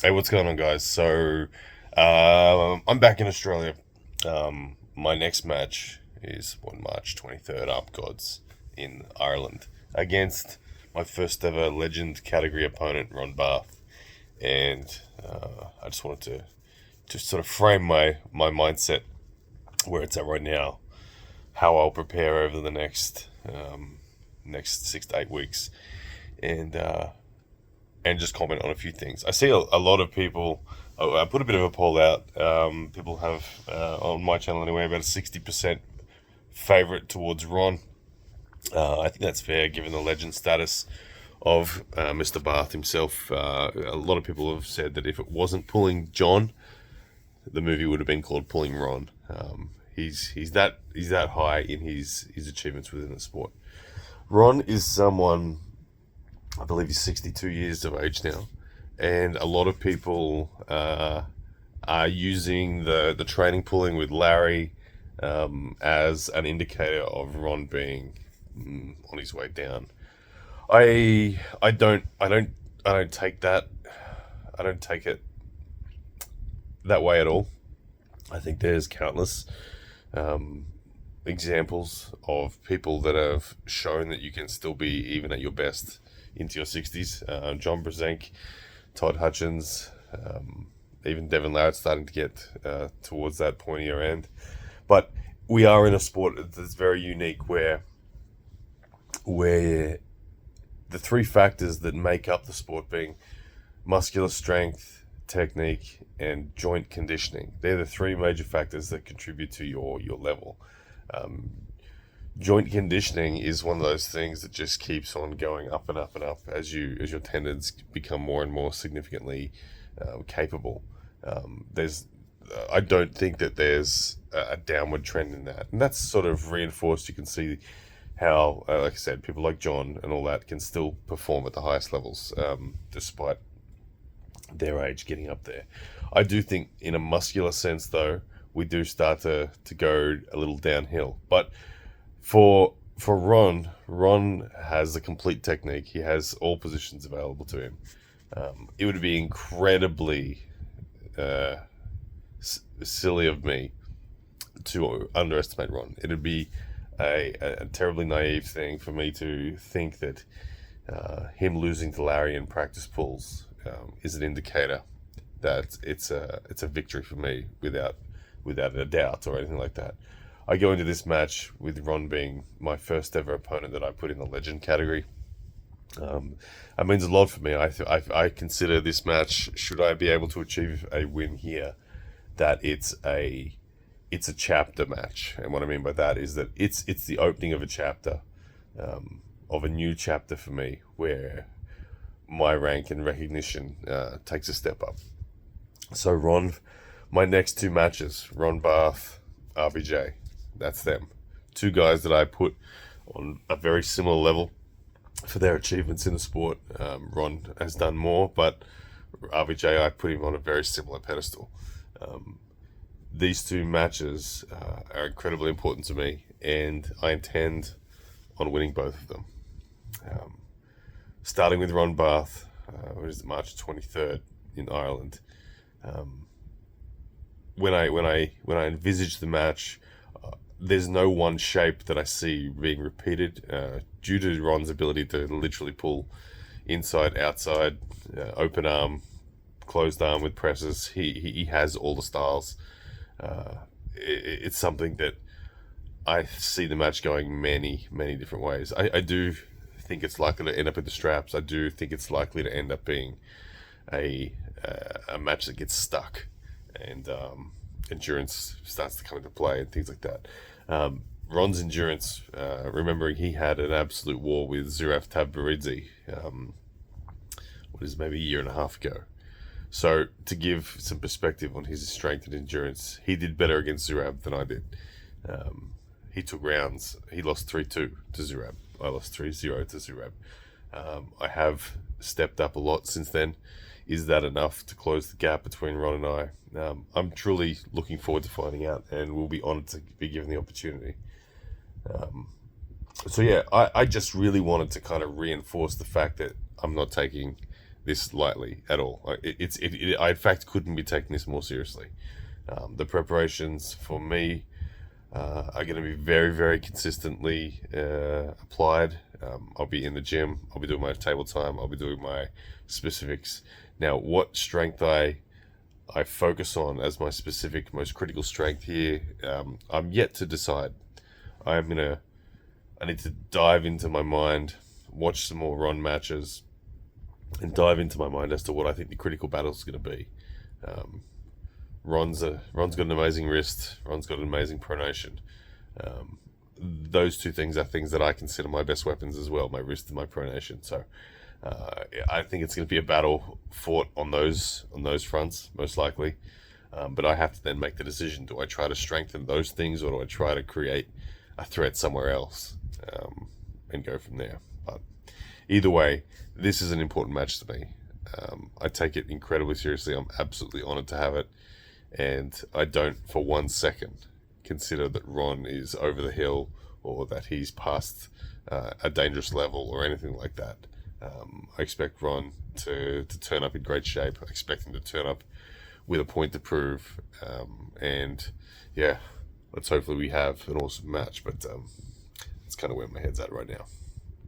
Hey, what's going on, guys? So, I'm back in Australia. My next match is on March 23rd, up Gods in Ireland against my first ever legend category opponent, Ron Barth. And I just wanted to just sort of frame my mindset where it's at right now, how I'll prepare over the next 6 to 8 weeks, and just comment on a few things. I see a lot of people. I put a bit of a poll out. People have on my channel anyway about a 60% favorite towards Ron. I think that's fair given the legend status of Mr. Barth himself. A lot of people have said that if it wasn't Pulling John, the movie would have been called Pulling Ron. He's that high in his achievements within the sport. Ron is someone, I believe he's 62 years of age now, and a lot of people are using the training pulling with Larry as an indicator of Ron being on his way down. I don't take that. I don't take it that way at all. I think there's countless um, examples of people that have shown that you can still be even at your best into your 60s. John Brzenk, Todd Hutchins, even Devin Larratt starting to get towards that pointier end. But we are in a sport that's very unique where the three factors that make up the sport being muscular strength, technique, and joint conditioning. They're the three major factors that contribute to your level. Um, Joint conditioning is one of those things that just keeps on going up and up and up as your tendons become more and more significantly capable. There's I don't think that there's a downward trend in that, and that's sort of reinforced. You can see how, like I said, people like John and all that can still perform at the highest levels despite their age getting up there. I do think, in a muscular sense, though, we do start to go a little downhill. But for Ron has a complete technique. He has all positions available to him. It would be incredibly uh, silly of me to underestimate Ron. It'd be a terribly naive thing for me to think that him losing to Larry in practice pulls is an indicator that it's a victory for me without a doubt or anything like that. I go into this match with Ron being my first ever opponent that I put in the legend category. That means a lot for me. I consider this match, should I be able to achieve a win here, that it's a chapter match. And what I mean by that is that it's the opening of a chapter, of a new chapter for me, where my rank and recognition takes a step up. So Ron, my next two matches, Ron Barth, RVJ, that's them. Two guys that I put on a very similar level for their achievements in the sport. Ron has done more, but RVJ, I put him on a very similar pedestal. Um, these two matches are incredibly important to me, and I intend on winning both of them. Um, Starting with Ron Barth, what is it, March 23rd in Ireland. Um, when I envisage the match, there's no one shape that I see being repeated due to Ron's ability to literally pull inside, outside, open arm, closed arm with presses. He has all the styles. It's something that I see the match going many different ways. I do think it's likely to end up with the straps. I do think it's likely to end up being a a match that gets stuck, and endurance starts to come into play and things like that. Ron's endurance, remembering he had an absolute war with Zurab Tabaridze, what is maybe a year and a half ago. So to give some perspective on his strength and endurance, he did better against Zurab than I did. He took rounds. He lost 3-2 to Zurab. I lost 3-0 to Zurab. I have stepped up a lot since then. Is that enough to close the gap between Ron and I? I'm truly looking forward to finding out, and we'll be honoured to be given the opportunity. Um, so yeah, I just really wanted to kind of reinforce the fact that I'm not taking this lightly at all. I in fact couldn't be taking this more seriously. The preparations for me are going to be very, very consistently applied. I'll be in the gym. I'll be doing my table time. I'll be doing my specifics. Now, what strength I focus on as my specific, most critical strength here, I'm yet to decide. I need to dive into my mind, watch some more Ron matches, and dive into my mind as to what I think the critical battle is going to be. Ron's got an amazing wrist. Ron's got an amazing pronation. Those two things are things that I consider my best weapons as well, my wrist and my pronation. So I think it's going to be a battle fought on those fronts, most likely. But I have to then make the decision: do I try to strengthen those things, or do I try to create a threat somewhere else, and go from there? But either way, this is an important match to me. I take it incredibly seriously. I'm absolutely honored to have it. And I don't for 1 second consider that Ron is over the hill, or that he's past a dangerous level or anything like that. I expect Ron to turn up in great shape. I expect him to turn up with a point to prove. And yeah, let's hopefully we have an awesome match. But that's kind of where my head's at right now.